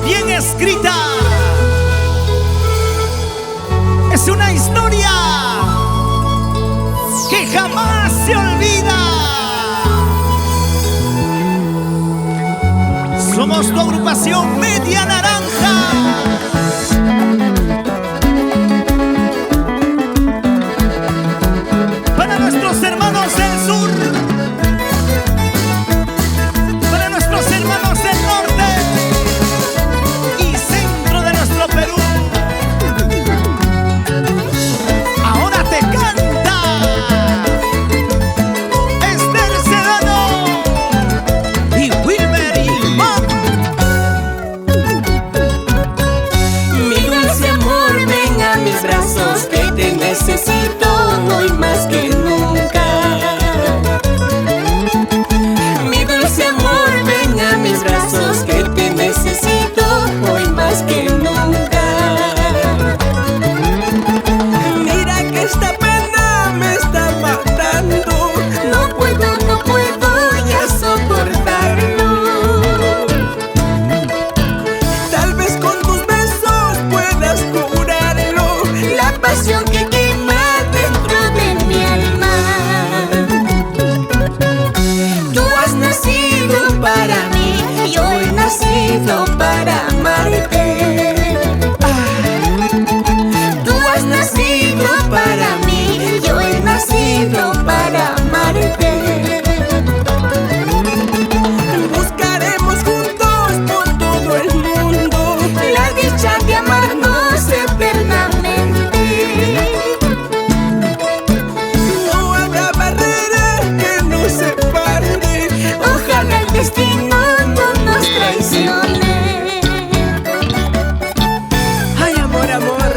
bien escrita. Es una historia que jamás se olvida. Somos tu agrupación Media Naranja. Para nuestros hermanos del sur, para nuestros hermanos del norte y centro de nuestro Perú. Ahora te canta Esther Sedano y Wilmer Imán. Mi dulce amor, ven a mis brazos, que te necesito hoy más que nunca. Mi dulce amor, ven a mis brazos, que te necesito hoy más que nunca. Mira que esta pena me está matando, no puedo ya soportarlo. Tal vez con tus besos puedas curarlo, la pasión que quema dentro de mi alma. Tú has nacido para mí, yo he nacido para amarte. Tú has nacido para mí, yo he nacido para amarte. Buscaremos juntos por todo el mundo la dicha de amarnos eternamente. No habrá barrera que nos separe, ojalá el destino no nos traicione. Ay, amor, amor,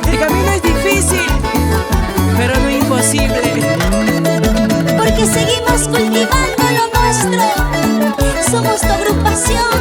el camino es difícil, pero no imposible. Porque seguimos cultivando lo nuestro. Somos tu agrupación